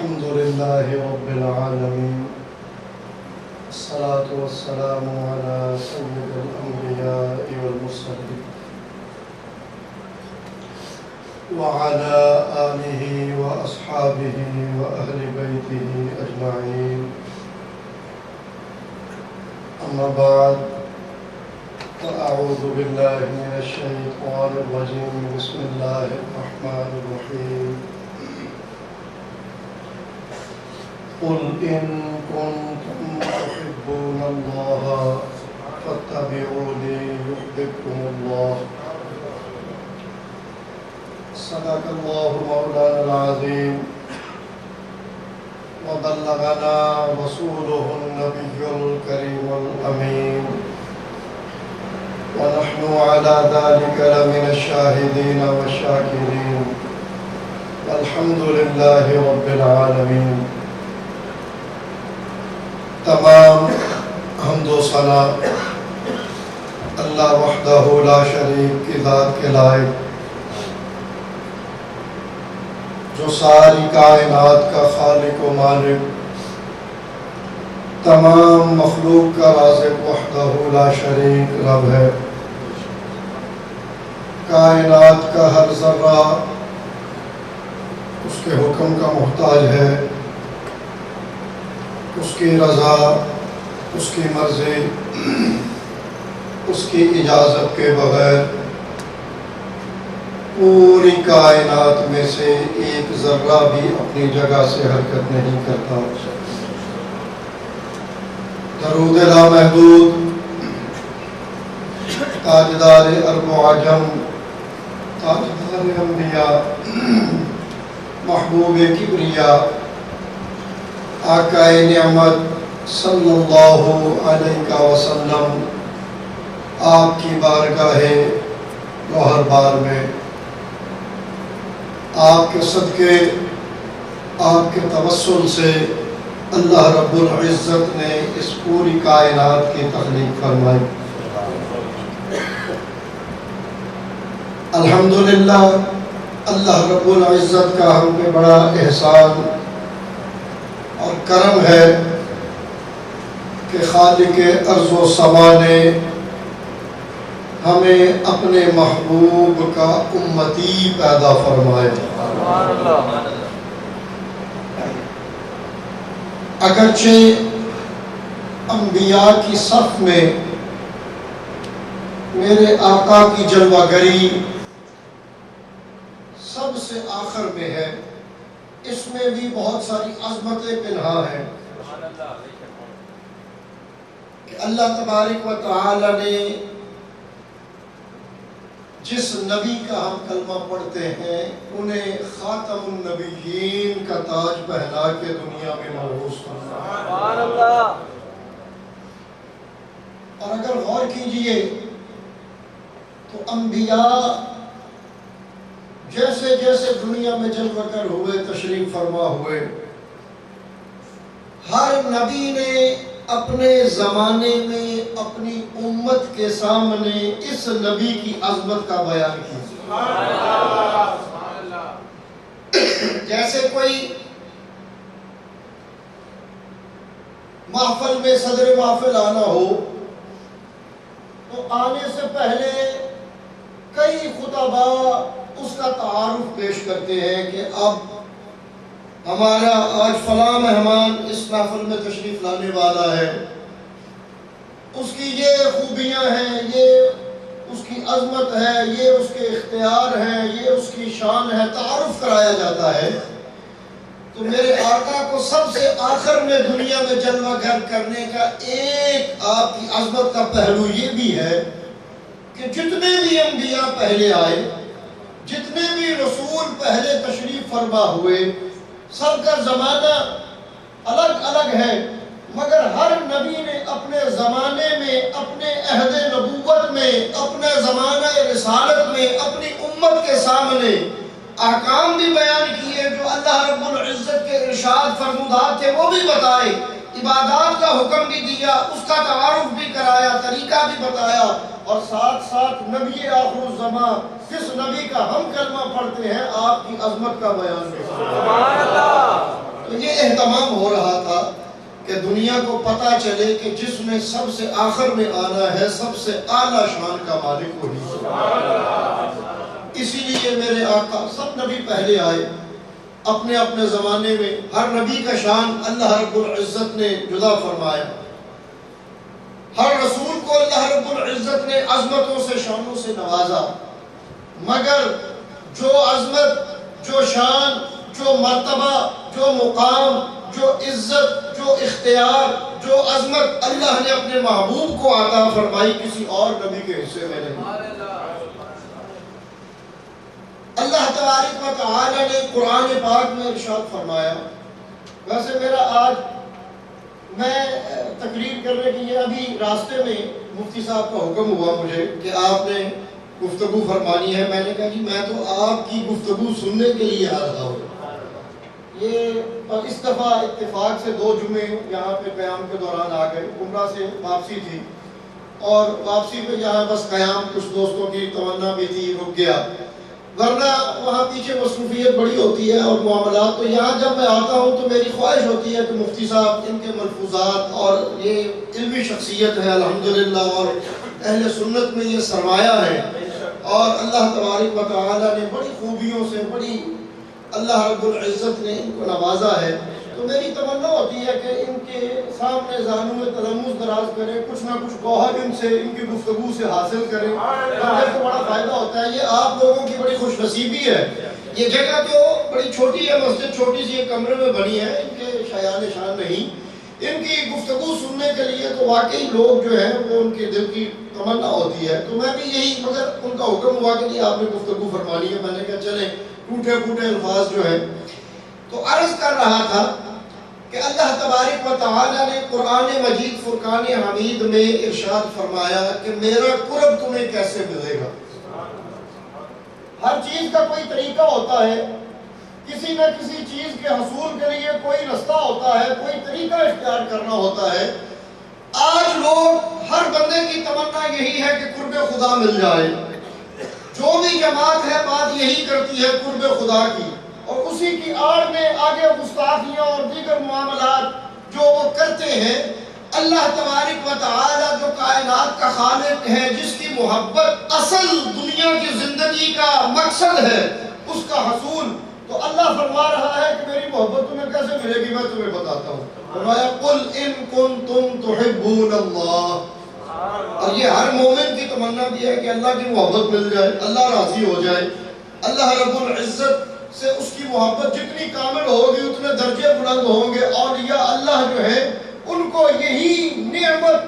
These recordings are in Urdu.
الحمد لله رب العالمين، الصلاة والسلام على سيد الأنبياء والمرسلين وعلى آله وأصحابه وأهل بيته أجمعين. أما بعد، فأعوذ بالله من الشيطان الرجيم. بسم الله الرحمن الرحيم. قل إن كنتم تحبون الله فاتبعوني يحببكم الله. صدق الله مولانا العظيم، وبلغنا رسوله النبي الكريم الأمين، ونحن على ذلك لمن الشاهدين والشاكرين، والحمد لله رب العالمين. تمام حمد و ثنا اللہ وحدہ لا شریک کی ذات کے لائق، جو ساری کائنات کا خالق و مالک، تمام مخلوق کا رازق، وحدہ لا شریک رب ہے. کائنات کا ہر ذرہ اس کے حکم کا محتاج ہے. اس کی رضا، اس کی مرضی، اس کی اجازت کے بغیر پوری کائنات میں سے ایک ذرہ بھی اپنی جگہ سے حرکت نہیں کرتا. درود لامحدود تاجدار عرب و عجم، تاجدار انبیاء، محبوب کبریا، آقا نعمت صلی اللہ علیہ وسلم، آپ کی بارگاہ گوہر بار میں آپ کے صدقے، آپ کے توسل سے اللہ رب العزت نے اس پوری کائنات کی تخلیق فرمائی. الحمدللہ، اللہ رب العزت کا ہم پہ بڑا احسان اور کرم ہے کہ خالق ارض و سما نے ہمیں اپنے محبوب کا امتی پیدا فرمایا. اگرچہ انبیاء کی صف میں میرے آقا کی جلوہ گری سب سے آخر میں ہے، اس میں بھی بہت ساری عظمتیں پنہا ہیں کہ اللہ تبارک و تعالی نے جس نبی کا ہم کلمہ پڑھتے ہیں انہیں خاتم النبیین کا تاج پہنا کے دنیا میں مبعوث فرمایا. اور اگر غور کیجئے تو انبیاء جیسے جیسے دنیا میں جلوہ گر ہوئے، تشریف فرما ہوئے، ہر نبی نے اپنے زمانے میں اپنی امت کے سامنے اس نبی کی عظمت کا بیان کیا. جیسے کوئی محفل میں صدر محفل آنا ہو تو آنے سے پہلے کئی خطبہ اس کا تعارف پیش کرتے ہیں کہ اب ہمارا آج فلاں مہمان اس محفل میں تشریف لانے والا ہے، اس کی یہ خوبیاں ہیں، یہ اس کی عظمت ہے، یہ اس کے اختیار ہیں، یہ اس کی شان ہے، تعارف کرایا جاتا ہے. تو میرے آقا کو سب سے آخر میں دنیا میں جلوہ گر کرنے کا ایک آپ کی عظمت کا پہلو یہ بھی ہے کہ جتنے بھی انبیاء پہلے آئے، جتنے بھی رسول پہلے تشریف فرما ہوئے، سب کا زمانہ الگ الگ ہے، مگر ہر نبی نے اپنے زمانے میں، اپنے عہد نبوت میں، اپنے زمانہ رسالت میں اپنی امت کے سامنے احکام بھی بیان کیے جو اللہ رب العزت کے ارشاد فرمودات تھے وہ بھی بتائے، عبادات کا حکم بھی دیا، اس کا تعارف بھی کرایا، طریقہ بھی بتایا، اور ساتھ ساتھ نبی آخر الزمان جس نبی کا ہم کلمہ پڑھتے ہیں آپ کی عظمت کا بیان ہے. تو کہ دنیا کو پتہ چلے کہ جس نے سب سے آخر میں آنا ہے سب سے اعلیٰ شان کا مالک وہی ہے۔ اسی لیے میرے آقا، سب نبی پہلے آئے اپنے اپنے زمانے میں، ہر نبی کا شان اللہ رب العزت نے جدا فرمایا، ہر رسول کو اللہ رب العزت نے عظمتوں سے شانوں سے نوازا، مگر جو عظمت، جو شان، جو مرتبہ، جو مقام، جو عزت، جو اختیار، جو عظمت اللہ نے اپنے محبوب کو عطا فرمائی کسی اور نبی کے حصے میں نہیں۔ اللہ تبارک و تعالی نے قرآن پاک میں ارشاد فرمایا، ویسے میرا آج میں تقریر کرنے کے لیے ابھی راستے میں مفتی صاحب کا حکم ہوا مجھے کہ آپ نے گفتگو فرمانی ہے، میں نے کہا جی میں تو آپ کی گفتگو سننے کے لیے آ رہا ہوں۔ یہ اس دفعہ اتفاق سے 2 جمعے یہاں پہ قیام کے دوران آ گئے، عمرہ سے واپسی تھی اور واپسی پہ یہاں بس قیام کچھ دوستوں کی تمنا بھی تھی، رک گیا، ورنہ وہاں پیچھے مصروفیت بڑی ہوتی ہے اور معاملات۔ تو یہاں جب میں آتا ہوں تو میری خواہش ہوتی ہے کہ مفتی صاحب ان کے ملفوظات، اور یہ علمی شخصیت ہے الحمدللہ اور اہل سنت میں یہ سرمایہ ہے، اور اللہ تبارک و تعالی نے بڑی خوبیوں سے، بڑی اللہ رب العزت نے ان کو نوازا ہے، تو میری تمنا ہوتی ہے کہ ان کے سامنے زانوں میں تلمس دراز کریں، کچھ نہ کچھ گوہر ان سے، ان کی گفتگو سے حاصل کریں، مجھے تو بڑا فائدہ ہوتا ہے۔ یہ آپ لوگوں کی بڑی خوش نصیبی ہے، یہ جگہ تو بڑی چھوٹی ہے، مسجد چھوٹی سی ایک کمرے میں بنی ہے، ان کے شایان شان نہیں، ان کی گفتگو سننے کے لیے تو واقعی لوگ جو ہیں وہ ان کے دل کی تمنا ہوتی ہے۔ تو میں بھی یہی، مگر ان کا حکم ہوا کہ نہیں آپ نے گفتگو فرمانی ہے، میں نے کہا چلیں ٹوٹے پھوٹے الفاظ جو ہیں۔ تو عرض کر رہا تھا کہ اللہ تبارک و تعالی نے قرآن مجید فرقان حمید میں ارشاد فرمایا کہ میرا قرب تمہیں کیسے ملے گا۔ ہر چیز کا کوئی طریقہ ہوتا ہے، کسی نہ کسی چیز کے حصول کے لیے کوئی رستہ ہوتا ہے، کوئی طریقہ اختیار کرنا ہوتا ہے۔ آج لوگ، ہر بندے کی تمنا یہی ہے کہ قرب خدا مل جائے، جو بھی جماعت ہے بات یہی کرتی ہے قرب خدا کی، اور اسی کی آڑ میں آگے گستاخیاں اور دیگر معاملات جو وہ کرتے ہیں۔ اللہ تبارک و تعالی جو کائنات کا خالق ہے، جس کی محبت اصل دنیا کی زندگی کا مقصد ہے، اس کا حصول، تو اللہ فرما رہا ہے کہ میری محبت تمہیں کیسے ملے گی، میں تمہیں بتاتا ہوں۔ فرمایا قل ان کنتم تحبون اللہ، اور یہ ہر مومن کی تمنا بھی ہے کہ اللہ کی محبت مل جائے، اللہ راضی ہو جائے، اللہ رب العزت سے اس کی محبت جتنی کامل ہوگی اتنے درجے بلند ہوں گے۔ اولیاء اللہ جو ہے ان کو یہی نعمت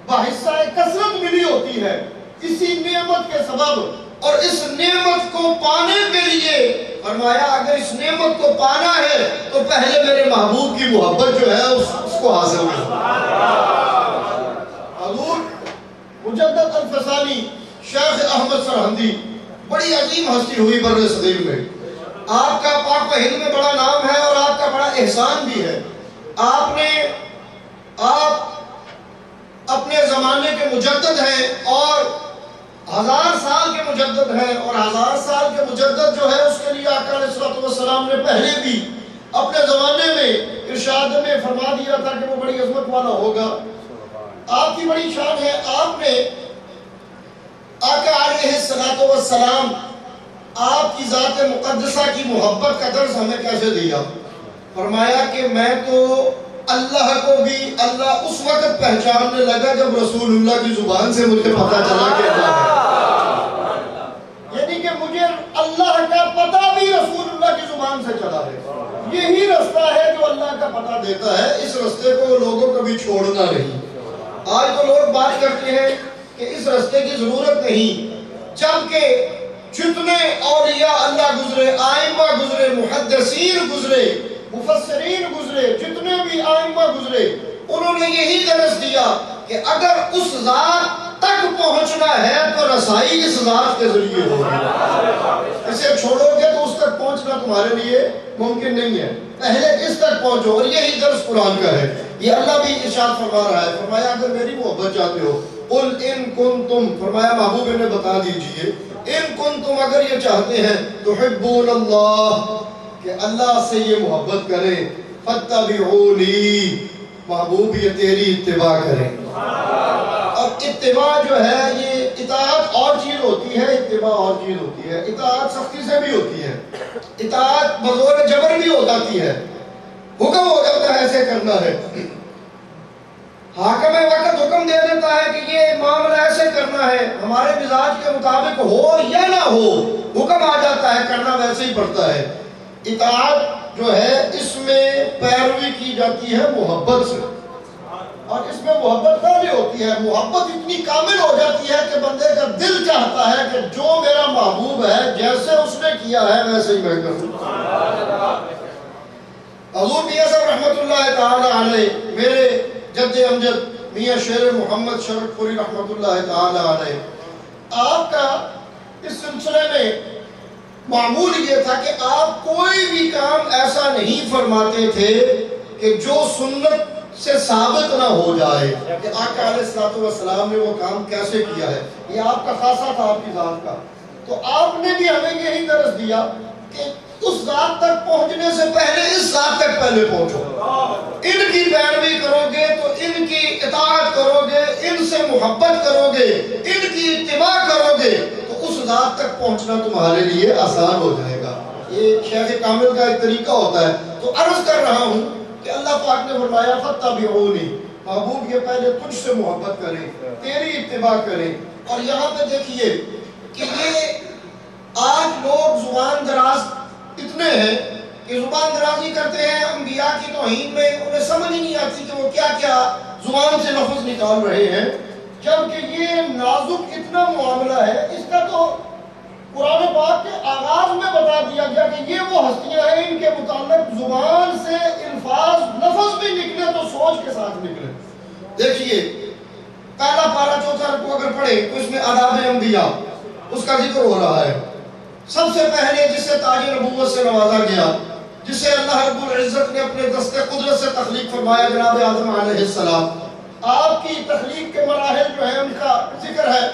باحثہ کثرت ملی ہوتی ہے، اسی نعمت کے سبب، اور اس نعمت کو پانے کے لیے فرمایا اگر اس نعمت کو پانا ہے تو پہلے میرے محبوب کی محبت جو ہے اس کو حاصل کرو۔ حضور مجدد الفسانی شیخ احمد سرہندی بڑی عظیم ہستی ہوئی بر صغیر میں، آپ کا پاک و ہند میں بڑا نام ہے اور آپ کا بڑا احسان بھی ہے۔ آپ اپنے زمانے کے مجدد ہیں اور 1000 سال کے مجدد ہیں، اور 1000 سال کے مجدد جو ہے اس کے لیے آقا علیہ الصلوۃ والسلام نے پہلے بھی اپنے زمانے میں ارشاد میں فرما دیا تھا کہ وہ بڑی عظمت والا ہوگا۔ آپ کی بڑی شان ہے، آپ نے آقا علیہ الصلوۃ والسلام، آپ کی ذات مقدسہ کی محبت کا درس ہمیں کیسے دیا۔ فرمایا کہ میں تو اللہ کو بھی اللہ اس وقت پہچاننے لگا جب رسول اللہ کی زبان سے مجھے پتہ چلا کہ اللہ ہے، یعنی کہ مجھے اللہ کا پتہ بھی رسول اللہ کی زبان سے چلا ہے۔ یہی رستہ ہے جو اللہ کا پتہ دیتا ہے، اس رستے کو لوگوں کو بھی چھوڑنا نہیں۔ آج تو لوگ بات کرتے ہیں کہ اس رستے کی ضرورت نہیں، جبکہ جتنے اولیاء اللہ گزرے، آئمہ گزرے، محدثین گزرے، مفسرین گزرے، جتنے بھی آئمہ گزرے، انہوں نے یہی درس دیا کہ اگر اس ذات تک پہنچنا ہے تو رسائی اس ذات کے ذریعے ہوگی۔ اسے چھوڑو گے تو اس تک پہنچنا تمہارے لیے ممکن نہیں ہے، پہلے اس تک پہنچو، اور یہی درس قرآن کا ہے۔ یہ اللہ بھی ارشاد فرما رہا ہے، فرمایا اگر میری محبت چاہتے ہو، قل ان کنتم، فرمایا محبوب انہیں بتا دیجئے، ان کنتم اگر یہ چاہتے ہیں تحبون اللہ، کہ اللہ سے یہ محبت کریں، فاتبعونی، محبوب یہ تیری اتباع کریں. اب اتباع جو ہے یہ اطاعت اور چیز ہوتی ہے، اتباع اور چیز ہوتی ہے. اطاعت سختی سے بھی ہوتی ہے، اطاعت بزور جبر بھی ہو جاتی ہے، حکم ہو جاتا ہے ایسے کرنا ہے. حاکم وقت حکم دے دیتا ہے کہ یہ معاملہ ایسے کرنا ہے، ہمارے مزاج کے مطابق ہو یا نہ ہو، حکم آ جاتا ہے، کرنا ویسے ہی پڑتا ہے. اطاعت جو ہے اس میں پیروی کی جاتی ہے محبت سے، اور اس میں محبت پہلے ہوتی ہے. محبت اتنی کامل ہو جاتی ہے کہ بندے کا دل چاہتا ہے کہ جو میرا محبوب ہے جیسے اس نے کیا ہے ویسے ہی میں کروں. حضور میاں صاحب رحمۃ اللہ تعالی علیہ، میرے جد امجد میاں شیر محمد شرف پوری رحمۃ اللہ تعالی علیہ، آپ کا اس سلسلے میں معمول یہ تھا کہ آپ کوئی بھی کام ایسا نہیں فرماتے تھے کہ جو سنت سے ثابت نہ ہو جائے کہ آقا علیہ الصلوۃ والسلام نے وہ کام کیسے کیا ہے. یہ آپ کا خاصہ تھا آپ کی ذات کا. تو آپ نے بھی ہمیں یہی درس دیا کہ اس ذات تک پہنچنے سے پہلے اس ذات تک پہلے پہنچو. ان کی پیروی کرو گے تو ان کی اطاعت کرو گے، ان سے محبت کرو گے، ان کی اتباع کرو گے تو اس ذات تک پہنچنا تمہارے لیے آسان ہو جائے گا. یہ شیخ کامل کا ایک طریقہ ہوتا ہے. تو عرض کر رہا ہوں کہ اللہ پاک نے فرمایا فَاتَّبِعُونِی، محبوب یہ پہلے تجھ سے محبت کریں، تیری اتباع کریں. اور یہاں پہ دیکھیے کہ یہ آج لوگ زبان دراز اتنے ہیں کہ زبان درازی کرتے ہیں انبیاء کی توہین میں، انہیں سمجھ ہی نہیں آتی کہ وہ کیا کیا زبان سے لفظ نکال رہے ہیں، جبکہ یہ نازک اتنا معاملہ ہے. اس کا تو قرآن پاک کے آغاز میں بتا دیا گیا کہ یہ وہ ہستیاں ہیں ان کے متعلق زبان سے الفاظ لفظ بھی نکلے تو سوچ کے ساتھ نکلے. دیکھیے پہلا پارہ چوتھا رکوع اگر پڑھے تو اس میں آداب انبیاء اس کا ذکر ہو رہا ہے. سب سے پہلے جس سے تاج نبوت سے نوازا گیا، جسے اللہ رب العزت نے اپنے دست قدرت سے تخلیق فرمایا، جناب آدم علیہ السلام. آپ کی تخلیق کے مراحل جو ہیں ان کا ذکر ہے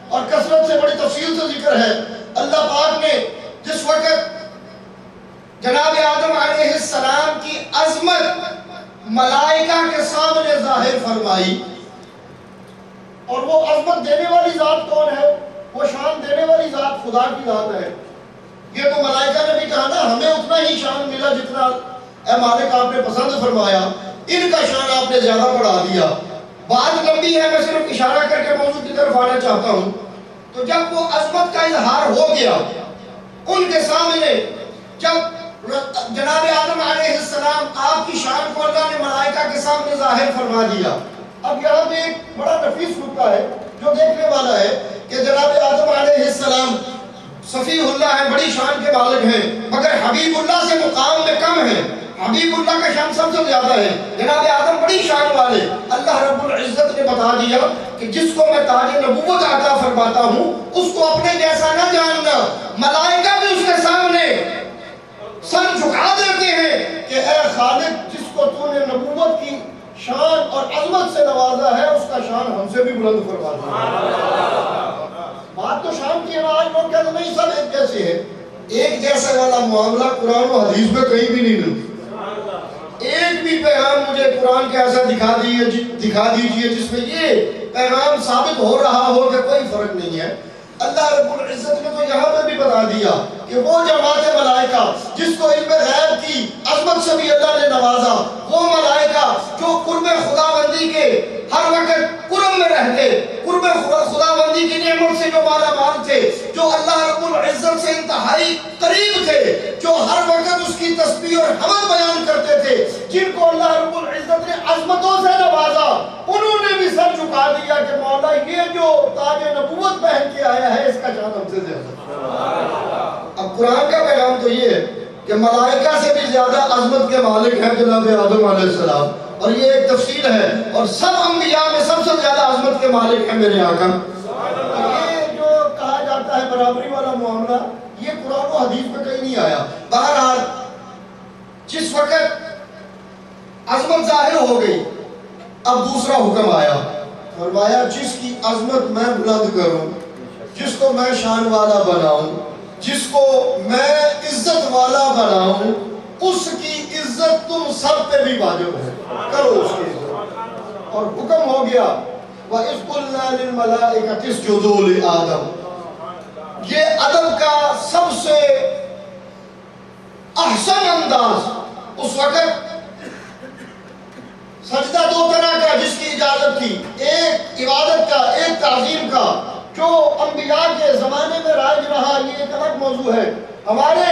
اور کثرت سے بڑی تفصیل سے ذکر ہے. اللہ پاک نے جس وقت جناب آدم علیہ السلام کی عظمت ملائکہ کے سامنے ظاہر فرمائی، اور وہ عظمت دینے والی ذات کون ہے؟ وہ شان دینے والی ذات خدا کی ذات ہے. یہ تو ملائکہ نے بھی کہا نا ہمیں اتنا ہی شان ملا جتنا اے مالک آپ نے پسند فرمایا، ان کا شان آپ نے زیادہ بڑھا دیا. بات لمبی ہے، میں صرف اشارہ کر کے موضوع کی طرف آنا چاہتا ہوں. تو جب وہ عظمت کا اظہار ہو گیا ان کے سامنے، جب جناب آدم علیہ السلام آپ کی شان کو اللہ نے ملائکہ کے سامنے ظاہر فرما دیا. اب یہاں پہ ایک بڑا نفیس نکتہ ہے جو دیکھنے والا ہے کہ جناب آدم علیہ السلام صفی اللہ ہے، بڑی شان کے مالک ہیں، مگر حبیب اللہ سے مقام میں کم ہیں. حبیب اللہ کا شان سب سے زیادہ ہے، جناب آدم بڑی شان والے. اللہ رب العزت نے بتا دیا کہ جس کو میں تاج نبوت عطا فرماتا ہوں اس کو اپنے جیسا نہ جاننا. ملائکہ بھی اس کے سامنے سر جھکا دیتے ہیں کہ اے خالق، جس کو تو نے نبوت کی شان اور عظمت سے نوازا ہے اس کا شان ہم سے بھی بلند فرما دیا. بات تو شان کی ہے، آج لوگ کہتے نہیں سب ایک جیسے ہیں. ایک جیسا والا معاملہ قرآن و حدیث میں کہیں بھی نہیں ملتا. ایک بھی پیغام مجھے قرآن کے ایسا دکھا دیجئے جس میں یہ پیغام ثابت ہو رہا ہو کہ کوئی فرق نہیں ہے. اللہ رب العزت نے تو یہاں پہ بھی بتا دیا کہ وہ جماعت ملائکہ جس کو علم غیب کی عظمت سے بھی اللہ نے نوازا، وہ ملائکہ جو قرب خداوندی کے ہر وقت قرب میں رہتے، قرب خداوندی کی نعمت سے جو مالا مال تھے، جو اللہ رب العزت سے انتہائی قریب تھے، جو ہر وقت اس کی تسبیح اور حمد بیان کرتے تھے، جن کو اللہ رب العزت نے عظمتوں سے نوازا، انہوں نے بھی سر جھکا دیا کہ مولا یہ جو تاج نبوت پہن کے آیا ہے اس کا شان ہم سے زیادہ. اب قرآن کا پیغام تو یہ ہے کہ ملائکہ سے بھی زیادہ عظمت کے مالک ہیں جناب آدم علیہ السلام، اور یہ ایک تفصیل ہے. اور سب انبیاء میں سب سے زیادہ عظمت کے مالک ہیں میرے آقا. یہ جو کہا جاتا ہے برابری والا معاملہ، یہ قرآن و حدیث میں کہیں نہیں آیا. بہرحال جس وقت عظمت ظاہر ہو گئی اب دوسرا حکم آیا، فرمایا جس کی عظمت میں بلند کروں، جس کو میں شان والا بناؤں، جس کو میں عزت والا بناؤں، اس کی عزت تم سب پہ بھی واجب ہے، کرو اس کی عزت۔ اور حکم ہو گیا وَإِذْ قُلْنَا لِلْمَلَائِكَةِ اسْجُدُوا لِآدَمَ۔ یہ ادب کا سب سے احسن انداز اس وقت سجدہ دو طرح کا جس کی اجازت تھی، ایک عبادت کا، ایک تعظیم کا، جو انبیاء کے زمانے میں رائج رہا، یہ ایک الگ موضوع ہے۔ ہمارے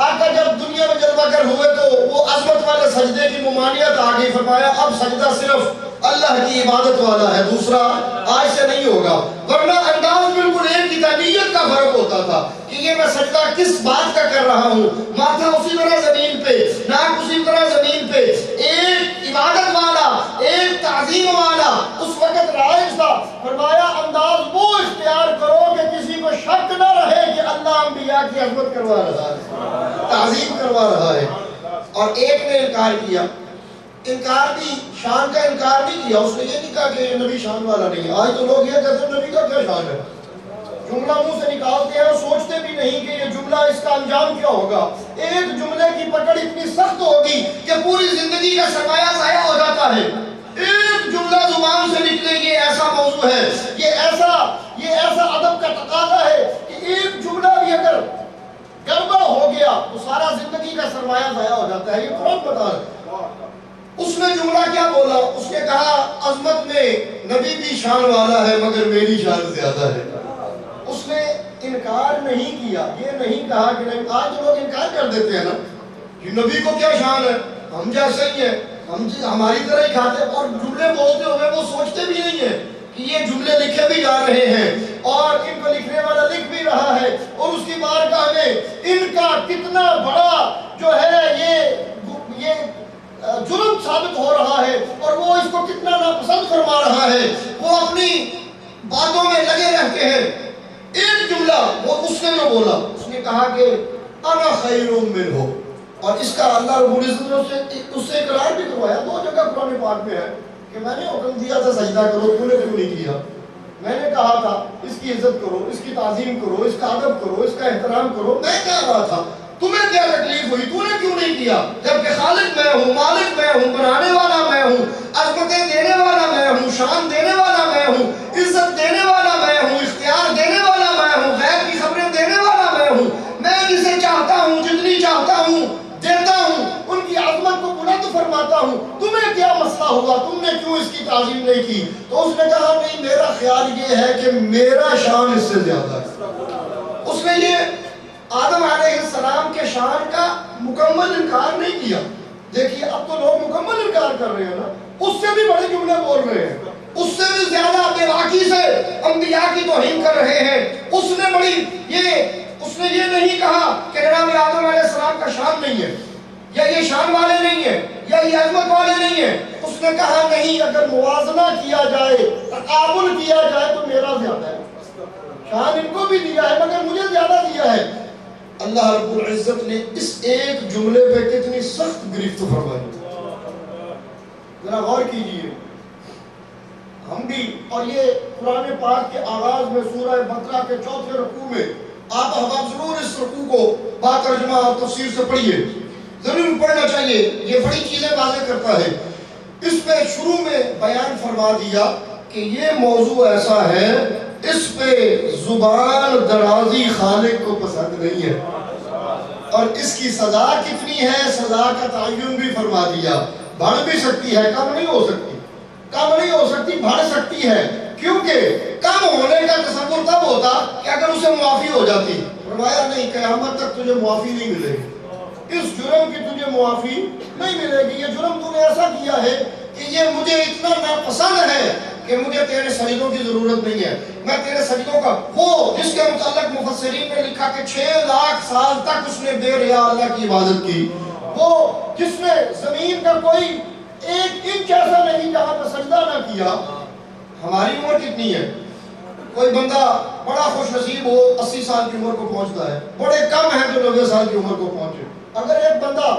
آقا جب دنیا میں جلوہ گر ہوئے تو وہ عظمت والے سجدے کی ممانعت آ گئی، فرمایا اب سجدہ صرف اللہ کی عبادت والا ہے، دوسرا آج سے نہیں ہوگا۔ ورنہ انداز بالکل ایک ہی تھا، نیت کا فرق ہوتا تھا کہ یہ میں سجدہ کس بات کا کر رہا ہوں، ماتھا اسی طرح زمین پہ، ناک اسی طرح زمین پہ، ایک عبادت والا، ایک تعظیم والا اس وقت رائج تھا۔ فرمایا انداز وہ اختیار کرو کہ کسی کو شک نہ رہے کہ اللہ انبیاء کی عظمت کروا رہا ہے، تعظیم کروا رہا ہے۔ اور ایک نے انکار کیا، انکار بھی شان کا انکار نہیں کیا، اس نے یہ نہیں کہا کہ یہ نبی شان والا نہیں ہے۔ آج تو لوگ یہ کہتے ہیں نبی کا کیا شان ہے، جملہ منہ سے نکالتے ہیں اور سوچتے بھی نہیں کہ یہ جملہ اس کا انجام کیا ہوگا۔ ایک جملے کی پکڑ اتنی سخت ہوگی کہ پوری زندگی کا سرمایہ ضائع ہو جاتا ہے۔ ایک جملہ زبان سے نکلے، یہ ایسا موضوع ہے، یہ ایسا ادب کا تقاضا ہے کہ ایک جملہ بھی اگر گڑبڑ ہو گیا تو سارا زندگی کا سرمایہ ضائع ہو جاتا ہے۔ یہ قرآن بتا رہا ہے۔ اس نے جملہ کیا بولا؟ اس نے کہا عظمت میں نبی بھی شان والا ہے مگر میری شان زیادہ ہے۔ اس نے انکار نہیں کیا، یہ نہیں کہا کہ نہیں۔ آج لوگ انکار کر دیتے ہیں نا کہ نبی کو کیا شان ہے، ہم جیسے ہی ہیں، ہم ہماری طرح ہی کھاتے، اور جملے بولتے ہوئے وہ سوچتے بھی نہیں ہیں کہ یہ جملے لکھے بھی جا رہے ہیں اور ان کو لکھنے والا لکھ بھی رہا ہے، اور اس کی بارگاہ میں ان کا کتنا بڑا جو ہے یہ جرم ثابت ہو رہا ہے، اور وہ اس کو کتنا ناپسند فرما رہا ہے۔ وہ اپنی باتوں میں لگے رہتے ہیں۔ ایک جملہ وہ اس نے جو بولا، اس نے کہا کہ انا خیر منہ، اور اس کا اللہ رب العزت نے اس سے اقرار بھی کروایا۔ دو جگہ قرآن پاک میں ہے کہ میں نے حکم دیا تھا سجدہ کرو، تو نے کیوں نہیں کیا؟ میں نے کہا تھا اس کی عزت کرو، اس کی تعظیم کرو، اس کا ادب کرو، اس کا احترام کرو، میں کہہ رہا تھا، تمہیں کیا تکلیف ہوئی، تو نے کیوں نہیں کیا؟ جبکہ خالق میں ہوں، مالک میں ہوں، بنانے والا میں ہوں، عظمتیں دینے والا میں ہوں، شان دینے والا میں ہوں، عزت دینے والا میں ہوں، اختیار دینے والا میں ہوں، غیب کی خبریں دینے والا میں ہوں۔ میں جسے چاہتا ہوں، جتنی چاہتا ہوں دیتا ہوں، ان کی عظمت کو بلند فرماتا ہوں، تمہیں کیا مسئلہ ہوا، تم نے کیوں اس کی تعظیم نہیں کی؟ تو اس نے کہا نہیں، میرا خیال یہ ہے کہ میرا شان اس سے زیادہ ہے۔ اس نے یہ آدم علیہ السلام کے شان کا مکمل انکار نہیں کیا۔ دیکھیے اب تو لوگ مکمل انکار کر رہے ہیں نا، اس سے بھی بڑے جملے بول رہے ہیں، اس سے بھی زیادہ بے باکی سے انبیاء کی توہین کر رہے ہیں۔ اس نے یہ نہیں کہا کہ جناب آدم علیہ السلام کا شان نہیں ہے، یا یہ شان والے نہیں ہیں، یا یہ عظمت والے نہیں ہیں۔ اس نے کہا نہیں، اگر موازنہ کیا جائے، تقابل کیا جائے تو میرا زیادہ ہے، شان ان کو بھی دیا ہے مگر مجھے زیادہ دیا ہے۔ اللہ رب العزت نے اس ایک جملے پہ کتنی سخت گرفت فرمائی، ذرا غور کیجئے۔ ہم بھی، اور یہ قرآن پاک کے آغاز میں سورہ بقرہ کے 4 رکوع میں آپ احباب ضرور اس رکوع کو با ترجمہ اور تفسیر سے پڑھیے، ضرور پڑھنا چاہیے، یہ بڑی چیزیں واضح کرتا ہے۔ اس میں شروع میں بیان فرما دیا کہ یہ موضوع ایسا ہے، اس پہ زبان درازی خالق کو پسند نہیں ہے، اور اس کی سزا کتنی ہے، سزا کا تعین بھی فرما دیا۔ بڑھ بھی سکتی ہے، کم نہیں ہو سکتی، کم نہیں ہو سکتی، بڑھ سکتی ہے، کیونکہ کم ہونے کا تصور تب ہوتا کہ اگر اسے معافی ہو جاتی۔ فرمایا نہیں، قیامت تک تجھے معافی نہیں ملے گی، اس جرم کی تجھے معافی نہیں ملے گی۔ یہ جرم تو نے ایسا کیا ہے کہ یہ مجھے اتنا ناپسند ہے کہ مجھے تیرے سجدوں کی ضرورت نہیں ہے۔ میں تیرے سجدوں کا، وہ جس کے متعلق مفسرین نے لکھا کہ 6 لاکھ سال تک اس نے بے ریا اللہ کی عبادت کی، وہ جس نے زمین کا کوئی 1 انچ ایسا نہیں جہاں پہ سجدہ نہ کیا۔ ہماری عمر کتنی ہے؟ کوئی بندہ بڑا خوش نصیب ہو 80 سال کی عمر کو پہنچتا ہے، بڑے کم ہیں جو 90 سال کی عمر کو پہنچے۔ اگر ایک بندہ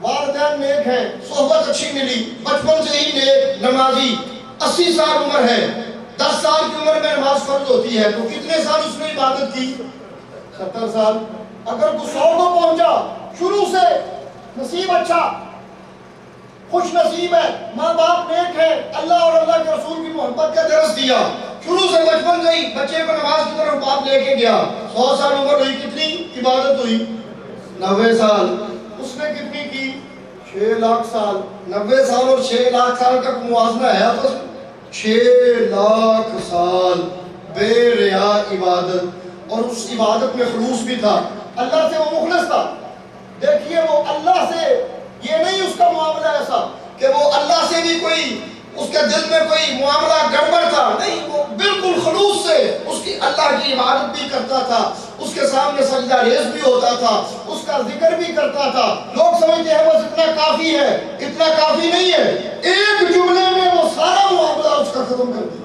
والدین نیک ہیں، صحبت اچھی ملی، بچپن سے ہی نیک نمازی، 80 سال عمر ہے، 10 سال کی عمر میں نماز فرض ہوتی ہے، تو کتنے سال اس نے عبادت کی؟ 70 سال۔ اگر وہ 100 کو پہنچا، شروع سے نصیب اچھا، خوش نصیب ہے، ماں باپ نیک ہے، اللہ اور اللہ کے رسول کی محبت کا درس دیا، شروع سے بچپن سے ہی بچے کو نماز کی طرف باپ لے کے گیا، 100 سال عمر ہوئی، کتنی عبادت ہوئی؟ 90 سال۔ اس نے کتنی کی؟ 6 لاکھ سال۔ 90 سال اور 6 لاکھ سال کا موازنہ ہے آپس میں؟ 6 لاکھ سال بے ریا عبادت، اور اس عبادت میں خلوص بھی تھا، اللہ سے وہ مخلص تھا۔ دیکھیے وہ اللہ سے، یہ نہیں اس کا معاملہ ایسا کہ وہ اللہ سے بھی کوئی اس کے دل میں کوئی معاملہ گڑبڑ تھا، نہیں، وہ بالکل خلوص سے اس کی اللہ کی عبادت بھی کرتا تھا، اس کے سامنے سجدہ ریز بھی ہوتا تھا، اس کا ذکر بھی کرتا تھا۔ لوگ سمجھتے ہیں بس اتنا کافی ہے، اتنا کافی نہیں ہے، ایک جملے میں وہ سارا معاملہ اس کا ختم کر دیا۔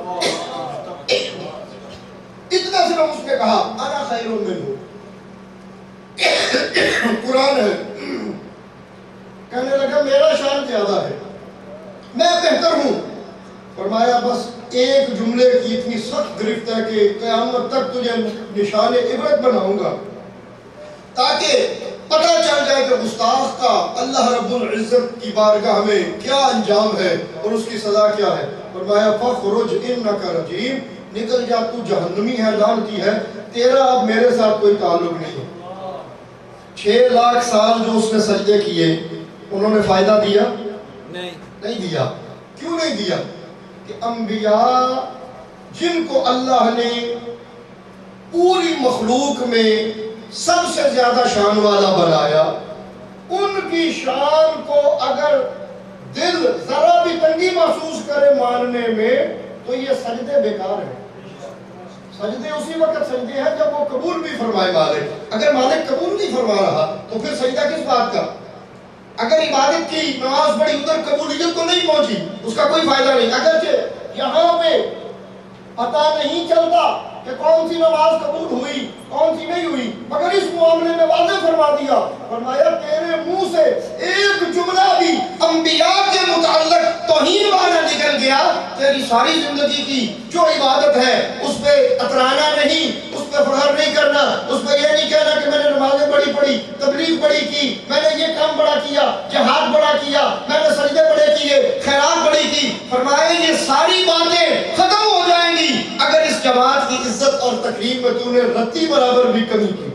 اتنا صرف اس نے کہا انا خیر منہ، قرآن ہے، کہنے لگا میرا شان زیادہ ہے، میں بہتر ہوں۔ فرمایا بس ایک جملے کی اتنی سخت گرفت ہے کہ قیامت تک تجھے نشان عبرت بناؤں گا، تاکہ پتہ چل جائے کہ گستاخ کا اللہ رب العزت کی بارگاہ میں کیا انجام ہے اور اس کی سزا کیا ہے۔ فرمایا فخرج انک رجیم، نکل جا، تو جہنمی ہے، لعنتی ہے، تیرا اب میرے ساتھ کوئی تعلق نہیں ہے۔ 6 لاکھ سال جو اس نے سجدے کیے، انہوں نے فائدہ دیا؟ نہیں دیا۔ کیوں نہیں دیا؟ کہ انبیاء جن کو اللہ نے پوری مخلوق میں سب سے زیادہ شان والا بنایا، ان کی شان کو اگر دل ذرا بھی تنگی محسوس کرے ماننے میں، تو یہ سجدے بیکار ہیں۔ سجدے اسی وقت سجدے ہیں جب وہ قبول بھی فرمائے مالک۔ اگر مالک قبول نہیں فرما رہا تو پھر سجدہ کس بات کا؟ اگر عبادت کی، نماز پڑھی، ادھر قبولیت تو نہیں پہنچی، اس کا کوئی فائدہ نہیں۔ اگرچہ یہاں پہ پتہ نہیں چلتا کہ کون سی نماز قبول ہوئی کون سی نہیں ہوئی، مگر اس معاملے میں واضح فرما دیا، فرمایا تیرے منہ سے ایک جملہ بھی انبیاء کے متعلق توہین والا نکل گیا، تیری ساری زندگی کی جو عبادت ہے اس پہ اترانا نہیں، اس پہ فخر نہیں کرنا، اس پہ یہ نہیں کہنا کہ میں نے نمازیں بڑی پڑھی، تبلیغ بڑی کی، میں نے یہ کام بڑا کیا، جہاد بڑا کیا، میں نے سجدے بڑے کیے، خیرات بڑی کی۔ فرمایا یہ ساری باتیں ختم ہو جائیں گی اگر اس جماعت کی عزت اور تکریم میں تو نے رتی برابر بھی کمی کی۔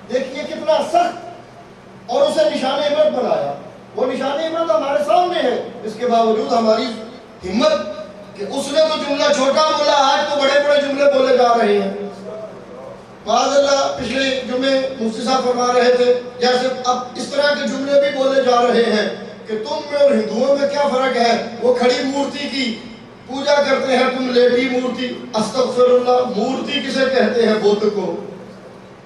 دیکھیے کتنا سخت، اور اسے نشان عبرت بنایا۔ وہ نشان عبرت ہمارے سامنے ہے، اس کے باوجود ہماری ہمت کہ اس نے تو جملہ چھوٹا بولا، آج تو بڑے بڑے جملے بولے جا رہے ہیں۔ معاذ اللہ، پچھلے جمعے مفتی صاحب فرما رہے تھے جیسے اب اس طرح کے جملے بھی بولے جا رہے ہیں کہ تم میں اور ہندوؤں میں کیا فرق ہے، وہ کھڑی مورتی کی پوجا کرتے ہیں، تم لیٹی مورتی۔ استغفر اللہ، مورتی کسے کہتے ہیں؟ بت کو۔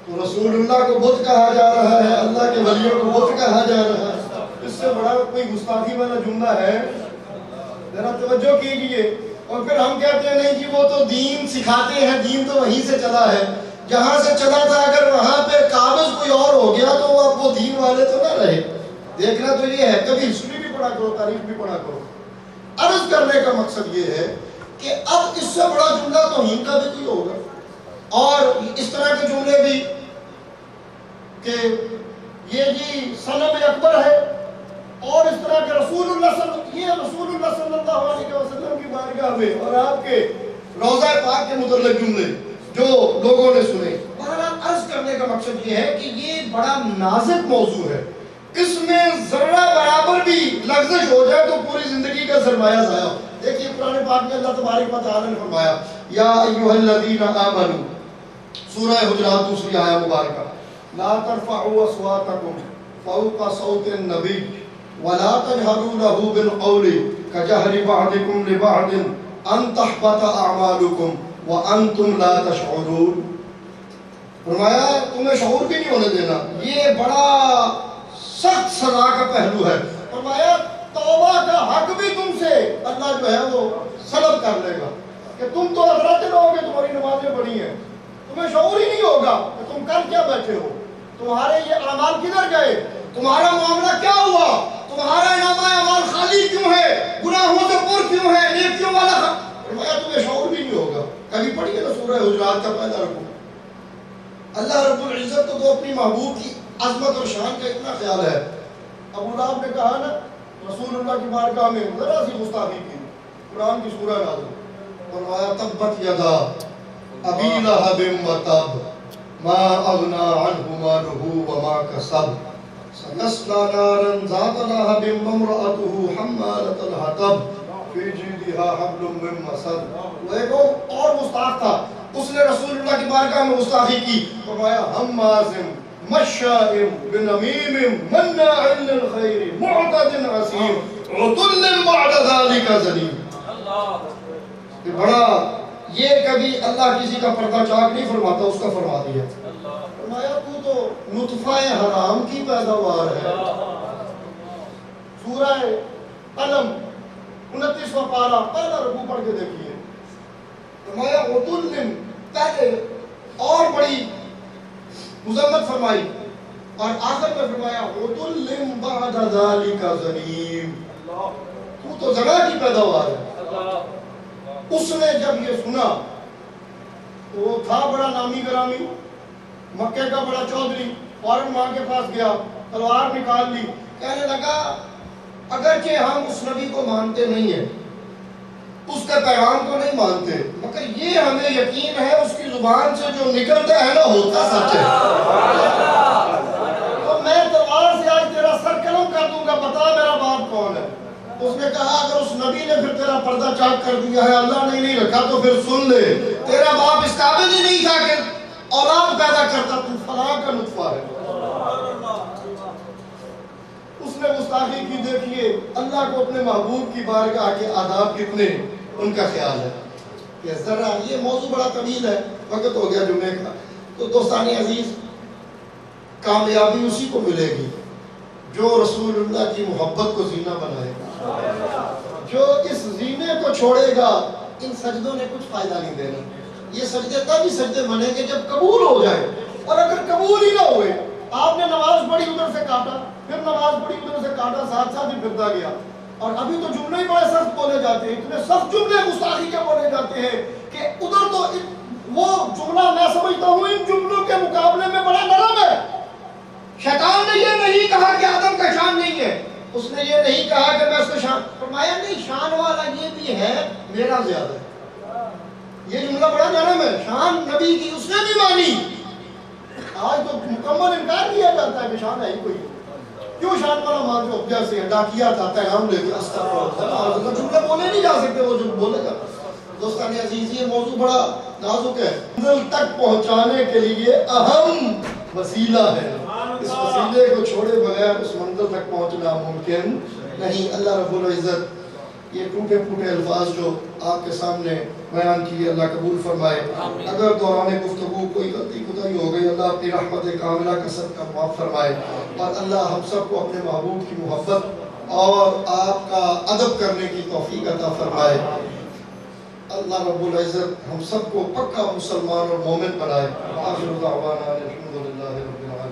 تو رسول اللہ کو بت کہا جا رہا ہے، اللہ کے ولیوں کو بت کہا جا رہا ہے، اس سے بڑا کوئی گستاخی والا جملہ ہے؟ ذرا توجہ کیجئے۔ اور پھر ہم کہتے ہیں نہیں جی وہ تو دین سکھاتے ہیں، دین تو وہیں سے چلا ہے، جہاں سے چلا تھا، اگر وہاں پہ قابض کوئی اور ہو گیا تو اب وہ دین والے تو نہ رہے۔ دیکھنا تو یہ ہے، کبھی ہسٹری بھی پڑھا کرو، تاریخ بھی پڑھا کرو۔ عرض کرنے کا مقصد یہ ہے کہ اب اس سے بڑا جملہ توہین کا بھی کوئی ہوگا، اور اس طرح کے جملے بھی کہ یہ جی صنم اکبر ہے، اور اس طرح کے رسول اللہ صلی اللہ علیہ وسلم کی بارگاہ میں اور آپ کے روضہ پاک کے متعلق جملے جو لوگوں نے سنے۔ بہرحال عرض کرنے کا مقصد یہ ہے کہ یہ بڑا نازک موضوع ہے، اس میں ذرہ برابر بھی لغزش ہو جائے تو پوری زندگی کا سرمایہ ضائع۔ دیکھیے قرآن پاک میں اللہ تبارک و تعالیٰ نے فرمایا یا ایھا الذین آمنوا، سورہ حجرات دوسری آیہ مبارکہ، لا ترفعوا اصواتکم فوق صوت النبی ولا تجهروا له بالقول كجهر بعضكم لبعض ان تحبط اعمالكم وانتم لا تشعرون۔ فرمایا تمہیں شعور بھی نہیں ہونے دینا، یہ بڑا سخت سزا کا پہلو ہے۔ فرمایا توبہ کا حق بھی تم سے اللہ جو ہے وہ سلب کر لے گا، کہ تم تو حضرات رہو گے، تمہاری نمازیں پڑھی ہیں، تمہیں شعور ہی نہیں ہوگا کہ تم کر کیا بیٹھے ہو، تمہارے یہ اعمال کدھر گئے، تمہارا معاملہ کیا ہوا، تمہارا نامہ اعمال خالی کیوں ہے، گناہوں سے پر کیوں ہے، نیکیوں والا فرمایا تمہیں شعور بھی نہیں ہوگا۔ کبھی پڑھیے نا سورہ حجرات کا پہلا رکوع، اللہ رب العزت کو اپنی محبوب کی عظمت اور شان کا اتنا خیال ہے. ابو لہب نے کہا نا رسول اللہ کی بارگاہ میں ذرا سی گستاخی کی، قرآن کی سورہ نازل فرمایا تبت یدا ابی لہب وتب ما اغنی عنہ مالہ وما کسب سیصلی نارا ذات لہب وامرأتہ حمالۃ الحطب فی جیدہا حبل من مسد. وہ ایک اور گستاخ تھا، اس نے رسول اللہ کی بارگاہ میں گستاخی کی. فرمایا ہمازٍ مشاء بنمیم مناع للخیر معتد عظیم عتل بعد ذلک زنیم. کہ بڑا یہ کبھی اللہ کسی کا پردہ چاک نہیں فرماتا، اس کا فرما دیا. فرمایا تو تو نطفہ حرام کی پیداوار ہے. سورہ قلم 29واں پارہ پہلا رکوع پڑھ کے دیکھیے. فرمایا عتل، پہلے اور بڑی مذمت فرمائی اور آخر میں فرمایا عتل بعد ذلک زنیم، تو تو زنا کی پیداوار ہے. اس نے جب یہ سنا تو وہ تھا بڑا نامی گرامی، مکے کا بڑا چودھری، فوراً ماں کے پاس گیا، تلوار نکال لی، کہنے لگا اگرچہ ہم اس نبی کو مانتے نہیں ہیں، اس کے پیغام کو نہیں مانتے، مگر یہ ہمیں یقین ہے اس کی زبان سے جو نکلتا ہے نا ہوتا سچ ہے. تو میں تلوار سے آج تیرا سر قلم کر دوں گا، بتا میرا باپ کون ہے. اس نے کہا اگر اس نبی نے پھر تیرا پردہ چاک کر دیا ہے، اللہ نے نہیں رکھا، تو پھر سن لے، تیرا باپ اس قابل ہی نہیں تھا کہ اولاد پیدا کرتا، تو فلاں کا نطفہ ہے. اس نے گستاخی کی. دیکھیے اللہ کو اپنے محبوب کی بارگاہ کے آداب کتنے ان کا خیال ہے. کہ ذرا یہ موضوع بڑا طویل ہے، وقت ہو گیا جمعے کا. تو دوستان عزیز، کامیابی اسی کو ملے گی جو رسول اللہ کی محبت کو زینہ بنائے گا. جو اس زینے کو چھوڑے گا ان سجدوں نے کچھ فائدہ نہیں دینا. یہ سجدے تب ہی سجدے بنیں گے جب قبول ہو جائے، اور اگر قبول ہی نہ ہوئے، آپ نے نماز پڑھی ادھر سے کاٹا، پھر نماز پڑھی ادھر سے کاٹا، ساتھ ساتھ ہی پھرتا گیا. اور ابھی تو جملے ہی بڑے سخت بولے جاتے ہیں، اتنے سخت جملے گستاخی کے بولے جاتے ہیں کہ ادھر تو وہ جملہ میں سمجھتا ہوں ان جملوں کے مقابلے میں بڑا نرم ہے. شیطان نے یہ نہیں کہا کہ آدم کا شان نہیں ہے، اس نے یہ نہیں کہا کہ میں اس کو شان، فرمایا نہیں شان والا یہ بھی ہے، میرا زیادہ ہے. یہ جملہ بڑا نرم ہے. شان نبی کی اس نے بھی مانی. آج تو مکمل انکار کیا جاتا ہے کہ شان ہے ہی کوئی. کیوں شان والا مانتے ہو؟ جیسے ڈاکیا تھا پیغام لے کے استغفر اللہ، جملے بولے نہیں جا سکتے، وہ جو بولے گا. دوستان عزیز، یہ موضوع بڑا نازک ہے، منزل تک پہنچانے کے لیے اہم وسیلہ ہے. اس وسیلے کو چھوڑے بغیر اس منزل تک پہنچنا ممکن نہیں. اللہ رب العزت یہ ٹوٹے پھوٹے الفاظ جو آپ کے سامنے بیان کیے اللہ قبول فرمائے. اگر دوران گفتگو کوئی غلطی کوتاہی ہو گئی، اللہ اپنی رحمت کاملہ کا صدقہ معاف فرمائے، اور اللہ ہم سب کو اپنے محبوب کی محبت اور آپ کا ادب کرنے کی توفیق عطا فرمائے. اللہ رب العزت ہم سب کو پکا مسلمان اور مومن بنائے. آخر دعوانا الحمدللہ رب العالمین.